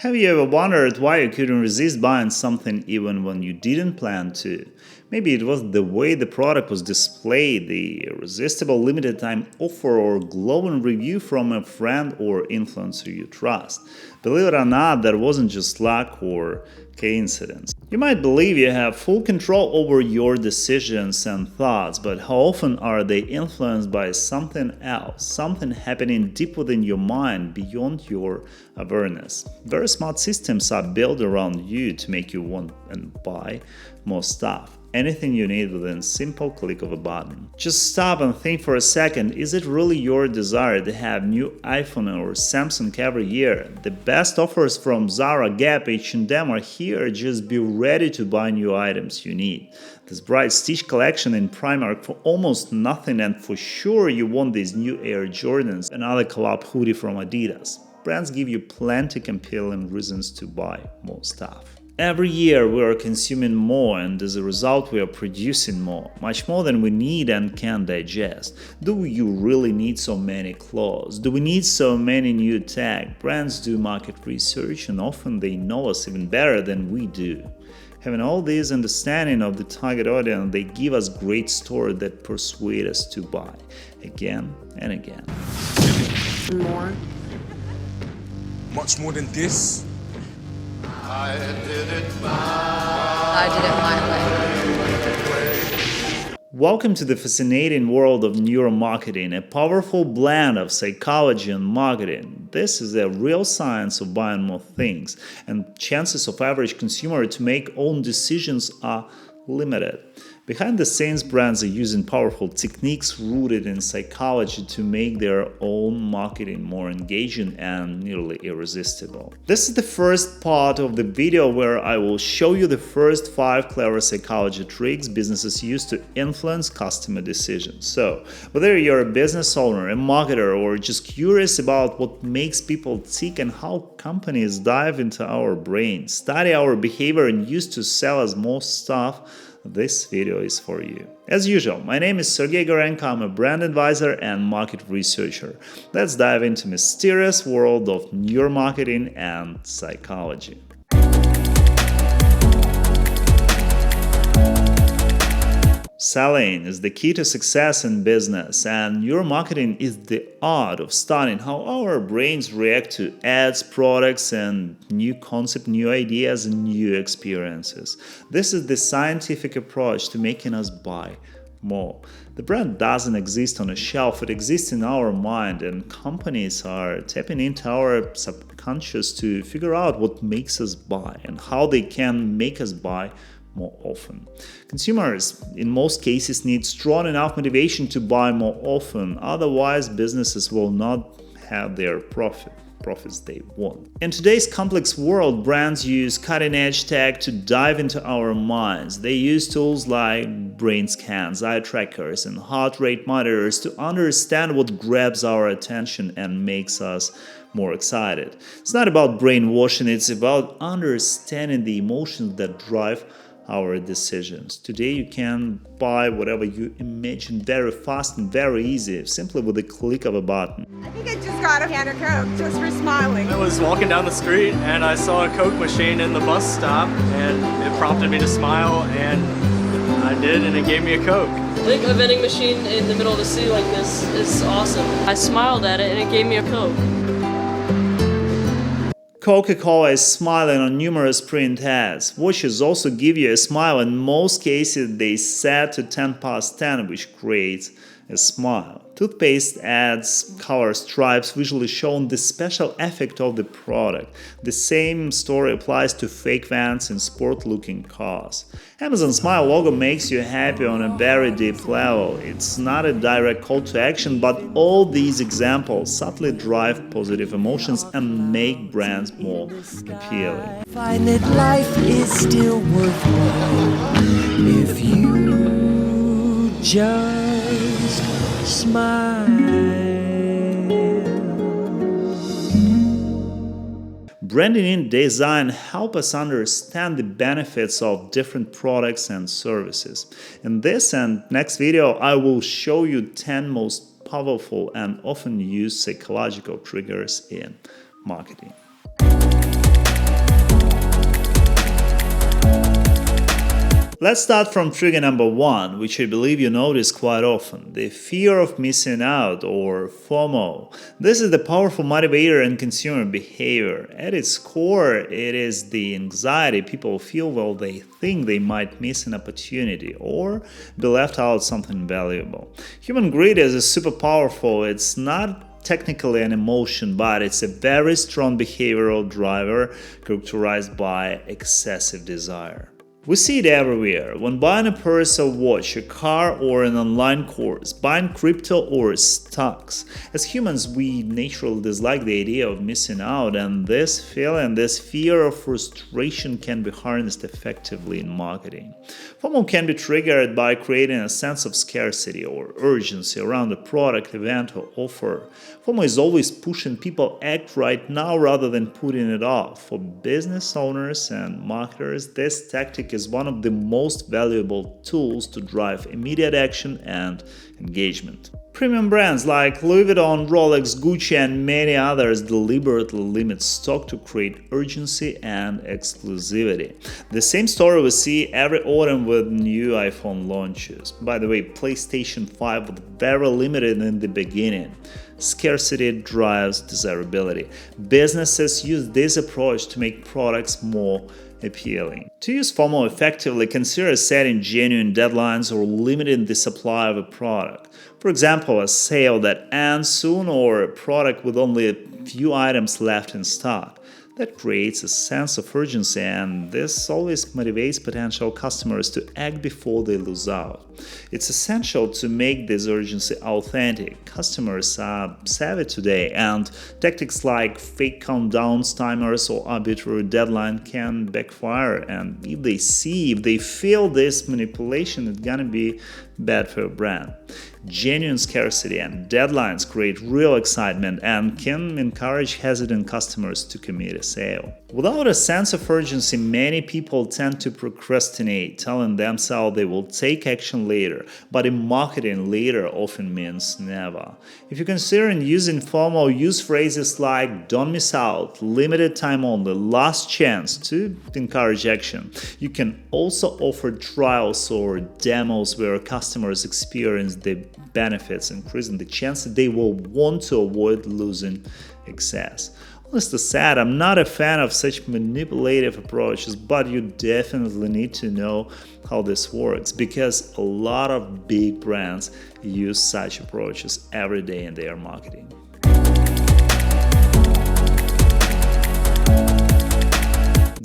Have you ever wondered why you couldn't resist buying something even when you didn't plan to? Maybe it was the way the product was displayed, the irresistible limited time offer, or glowing review from a friend or influencer you trust. Believe it or not, that wasn't just luck or coincidence. You might believe you have full control over your decisions and thoughts, but how often are they influenced by something else, something happening deep within your mind beyond your awareness? Very smart systems are built around you to make you want and buy more stuff. Anything you need within a simple click of a button. Just stop and think for a second, is it really your desire to have new iPhone or Samsung every year? The best offers from Zara, Gap, H&M are here, just be ready to buy new items you need. This bright Stitch collection in Primark for almost nothing, and for sure you want these new Air Jordans, another collab hoodie from Adidas. Brands give you plenty compelling reasons to buy more stuff. Every year we are consuming more, and as a result we are producing more, much more than we need and can digest. Do you really need so many clothes? Do we need so many new tech? Brands do market research, and often they know us even better than we do. Having all this understanding of the target audience, they give us great stories that persuade us to buy again and again. More. Much more than this. I did it my way. Welcome to the fascinating world of neuromarketing, a powerful blend of psychology and marketing. This is a real science of buying more things, and chances of average consumer to make own decisions are limited. Behind the scenes, brands are using powerful techniques rooted in psychology to make their own marketing more engaging and nearly irresistible. This is the first part of the video where I will show you the first 5 clever psychology tricks businesses use to influence customer decisions. So, whether you're a business owner, a marketer, or just curious about what makes people tick and how companies dive into our brains, study our behavior, and use to sell us more stuff, this video is for you. As usual, my name is Sergey Gorenko, I'm a brand advisor and market researcher. Let's dive into the mysterious world of neuromarketing and psychology. Selling is the key to success in business, and neuromarketing is the art of studying how our brains react to ads, products, and new concepts, new ideas, and new experiences. This is the scientific approach to making us buy more. The brand doesn't exist on a shelf, it exists in our mind, and companies are tapping into our subconscious to figure out what makes us buy and how they can make us buy more often. Consumers, in most cases, need strong enough motivation to buy more often, otherwise businesses will not have their profits they want. In today's complex world, brands use cutting-edge tech to dive into our minds. They use tools like brain scans, eye trackers, and heart rate monitors to understand what grabs our attention and makes us more excited. It's not about brainwashing, it's about understanding the emotions that drive our decisions. Today you can buy whatever you imagine very fast and very easy, simply with a click of a button. I think I just got a can of Coke just for smiling. I was walking down the street and I saw a Coke machine in the bus stop, and it prompted me to smile, and I did, and it gave me a Coke. I think a vending machine in the middle of the city like this is awesome. I smiled at it and it gave me a Coke. Coca-Cola is smiling on numerous print ads. Watches also give you a smile. In most cases, they set to 10 past 10, which creates a smile. Toothpaste ads, color stripes visually shown the special effect of the product. The same story applies to fake vans in sport-looking cars. Amazon Smile logo makes you happy on a very deep level. It's not a direct call to action, but all these examples subtly drive positive emotions and make brands more appealing. Find that life is still worthwhile if you just smile. Branding and design help us understand the benefits of different products and services. In this and next video, I will show you 10 most powerful and often used psychological triggers in marketing. Let's start from trigger number 1, which I believe you notice quite often, the fear of missing out, or FOMO. This is the powerful motivator in consumer behavior. At its core, it is the anxiety people feel while they think they might miss an opportunity or be left out something valuable. Human greed is super powerful. It's not technically an emotion, but it's a very strong behavioral driver characterized by excessive desire. We see it everywhere. When buying a purse, a watch, a car, or an online course, buying crypto or stocks. As humans, we naturally dislike the idea of missing out, and this feeling, this fear of frustration can be harnessed effectively in marketing. FOMO can be triggered by creating a sense of scarcity or urgency around a product, event, or offer. FOMO is always pushing people to act right now rather than putting it off. For business owners and marketers, this tactic is one of the most valuable tools to drive immediate action and engagement. Premium brands like Louis Vuitton, Rolex, Gucci, and many others deliberately limit stock to create urgency and exclusivity. The same story we see every autumn with new iPhone launches. By the way, PlayStation 5 was very limited in the beginning. Scarcity drives desirability. Businesses use this approach to make products more appealing. To use FOMO effectively, consider setting genuine deadlines or limiting the supply of a product. For example, a sale that ends soon or a product with only a few items left in stock. That creates a sense of urgency, and this always motivates potential customers to act before they lose out. It's essential to make this urgency authentic. Customers are savvy today, and tactics like fake countdowns, timers, or arbitrary deadline can backfire. And if they feel this manipulation, it's gonna be bad for your brand. Genuine scarcity and deadlines create real excitement and can encourage hesitant customers to commit a sale. Without a sense of urgency, many people tend to procrastinate, telling themselves they will take action later, but in marketing, later often means never. If you're considering using FOMO, use phrases like "don't miss out," "limited time only," "last chance" to encourage action. You can also offer trials or demos where customers experience the benefits, increasing the chance that they will want to avoid losing access. Honestly said, I'm not a fan of such manipulative approaches, but you definitely need to know how this works because a lot of big brands use such approaches every day in their marketing.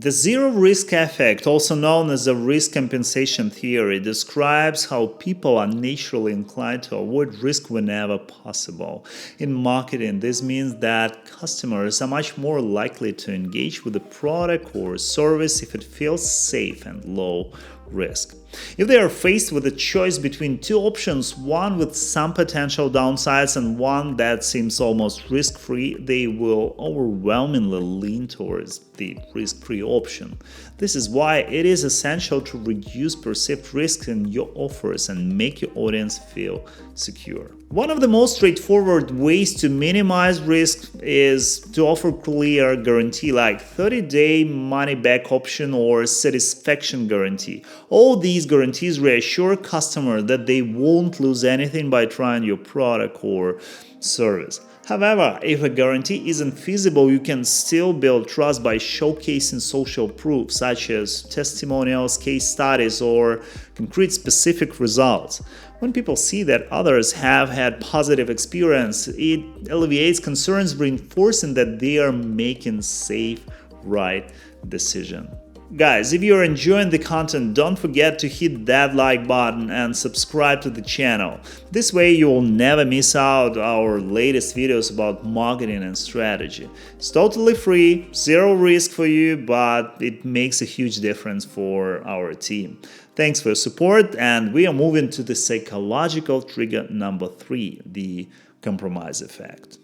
The zero-risk effect, also known as the risk compensation theory, describes how people are naturally inclined to avoid risk whenever possible. In marketing, this means that customers are much more likely to engage with a product or service if it feels safe and low risk. If they are faced with a choice between two options, one with some potential downsides and one that seems almost risk-free, they will overwhelmingly lean towards the risk-free option. This is why it is essential to reduce perceived risks in your offers and make your audience feel secure. One of the most straightforward ways to minimize risk is to offer clear guarantee like 30-day money-back option or satisfaction guarantee. All these guarantees reassure customers that they won't lose anything by trying your product or service. However, if a guarantee isn't feasible, you can still build trust by showcasing social proof such as testimonials, case studies, or concrete specific results. When people see that others have had positive experience, it alleviates concerns, reinforcing that they are making safe, right decision. Guys, if you're enjoying the content, don't forget to hit that like button and subscribe to the channel. This way you will never miss out our latest videos about marketing and strategy. It's totally free, zero risk for you, but it makes a huge difference for our team. Thanks for your support, and we are moving to the psychological trigger number 3, the compromise effect.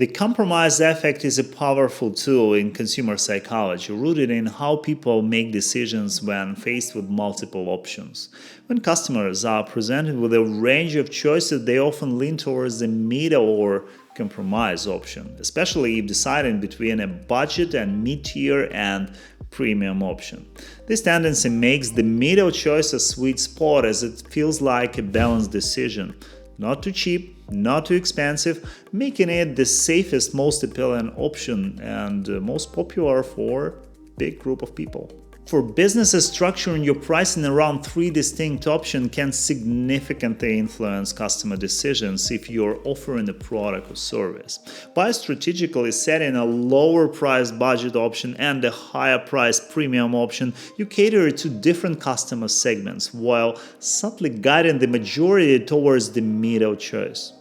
The compromise effect is a powerful tool in consumer psychology, rooted in how people make decisions when faced with multiple options. When customers are presented with a range of choices, they often lean towards the middle or compromise option, especially if deciding between a budget and mid-tier and premium option. This tendency makes the middle choice a sweet spot, as it feels like a balanced decision. Not too cheap, not too expensive, making it the safest, most appealing option and most popular for a big group of people. For businesses, structuring your pricing around 3 distinct options can significantly influence customer decisions if you're offering a product or service. By strategically setting a lower price budget option and a higher price premium option, you cater to different customer segments while subtly guiding the majority towards the middle choice.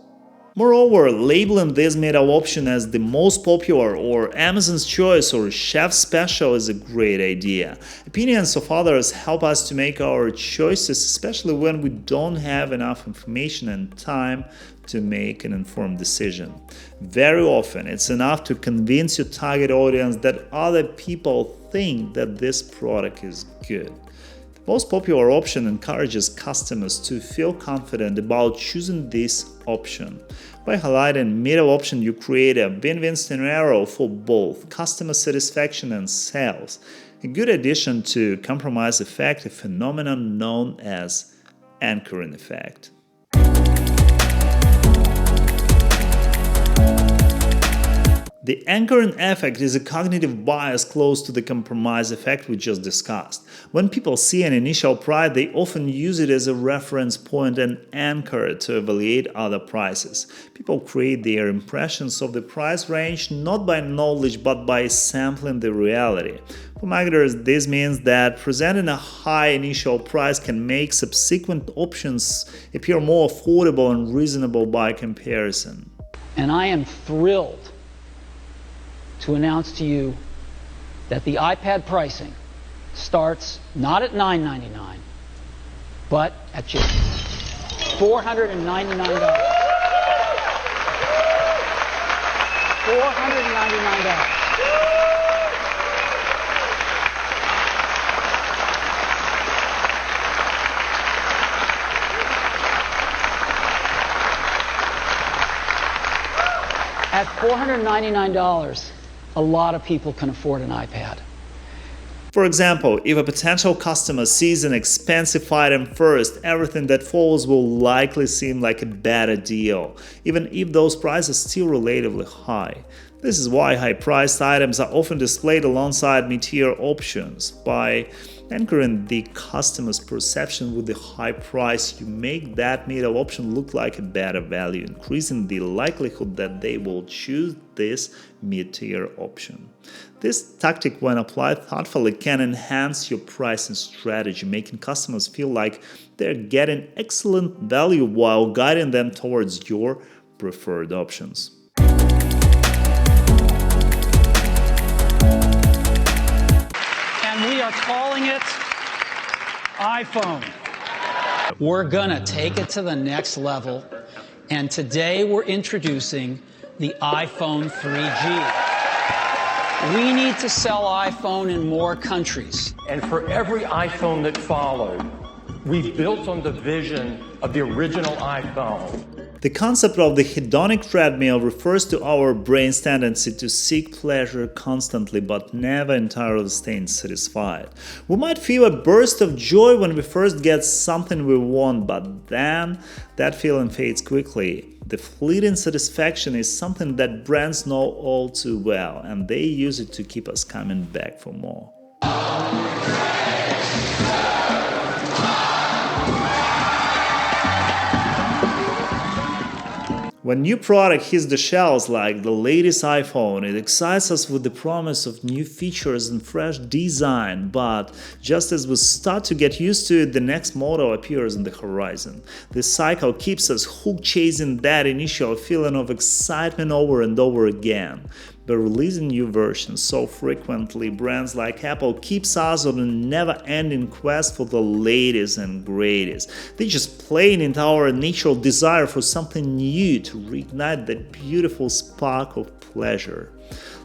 Moreover, labeling this middle option as the most popular or Amazon's choice or chef's special is a great idea. Opinions of others help us to make our choices, especially when we don't have enough information and time to make an informed decision. Very often, it's enough to convince your target audience that other people think that this product is good. The most popular option encourages customers to feel confident about choosing this option. By highlighting middle option, you create a win-win scenario for both customer satisfaction and sales. A good addition to compromise effect, a phenomenon known as anchoring effect. The anchoring effect is a cognitive bias close to the compromise effect we just discussed. When people see an initial price, they often use it as a reference point and anchor to evaluate other prices. People create their impressions of the price range not by knowledge but by sampling the reality. For marketers, this means that presenting a high initial price can make subsequent options appear more affordable and reasonable by comparison. And I am thrilled to announce to you that the iPad pricing starts not at $9.99, but at just $499. $499. At $499, a lot of people can afford an iPad. For example, if a potential customer sees an expensive item first, everything that follows will likely seem like a better deal, even if those prices are still relatively high. This is why high-priced items are often displayed alongside mid-tier options. By anchoring the customer's perception with the high price, you make that middle option look like a better value, increasing the likelihood that they will choose this mid-tier option. This tactic, when applied thoughtfully, can enhance your pricing strategy, making customers feel like they're getting excellent value while guiding them towards your preferred options. We are calling it iPhone. We're gonna take it to the next level, and today we're introducing the iPhone 3G. We need to sell iPhone in more countries. And for every iPhone that followed, we've built on the vision of the original iPhone. The concept of the hedonic treadmill refers to our brain's tendency to seek pleasure constantly but never entirely staying satisfied. We might feel a burst of joy when we first get something we want, but then that feeling fades quickly. The fleeting satisfaction is something that brands know all too well, and they use it to keep us coming back for more. When new product hits the shelves like the latest iPhone, it excites us with the promise of new features and fresh design, but just as we start to get used to it, the next model appears on the horizon. This cycle keeps us hooked, chasing that initial feeling of excitement over and over again. by releasing new versions so frequently. Brands like Apple keeps us on a never-ending quest for the latest and greatest. They just playing into our natural desire for something new to reignite that beautiful spark of pleasure.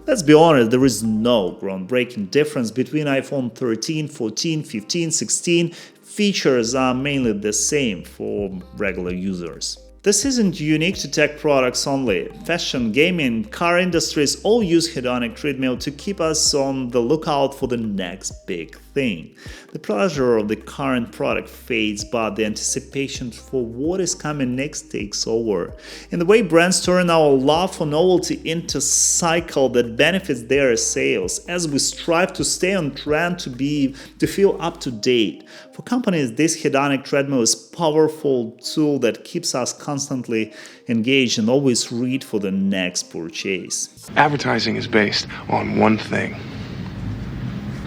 Let's be honest, there is no groundbreaking difference between iPhone 13, 14, 15, 16. Features are mainly the same for regular users. This isn't unique to tech products only. Fashion, gaming, car industries all use Hedonic Treadmill to keep us on the lookout for the next big thing. The pleasure of the current product fades, but the anticipation for what is coming next takes over. In the way brands turn our love for novelty into a cycle that benefits their sales, as we strive to stay on trend to feel up to date. For companies, this Hedonic Treadmill is a powerful tool that keeps us constantly engaged and always ready for the next purchase. Advertising is based on one thing: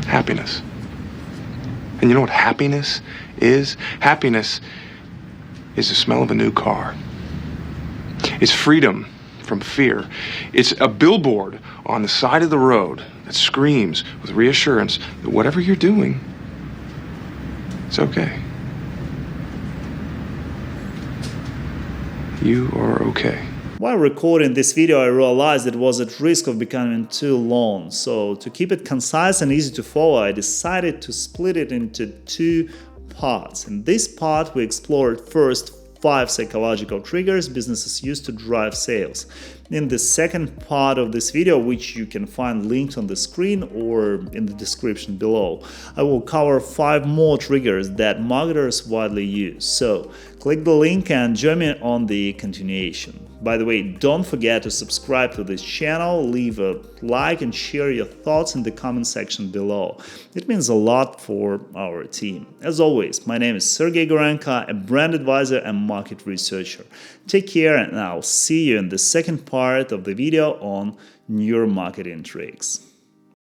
happiness. And you know what happiness is? Happiness is the smell of a new car. It's freedom from fear. It's a billboard on the side of the road that screams with reassurance that whatever you're doing, it's okay. You are okay. While recording this video, I realized it was at risk of becoming too long, so to keep it concise and easy to follow, I decided to split it into two parts. In this part, we explored first 5 psychological triggers businesses use to drive sales. In the second part of this video, which you can find linked on the screen or in the description below, I will cover 5 more triggers that marketers widely use. So click the link and join me on the continuation. By the way, don't forget to subscribe to this channel, leave a like and share your thoughts in the comment section below. It means a lot for our team. As always, my name is Sergey Gorenko, a brand advisor and market researcher. Take care, and I'll see you in the second part of the video on neuromarketing tricks.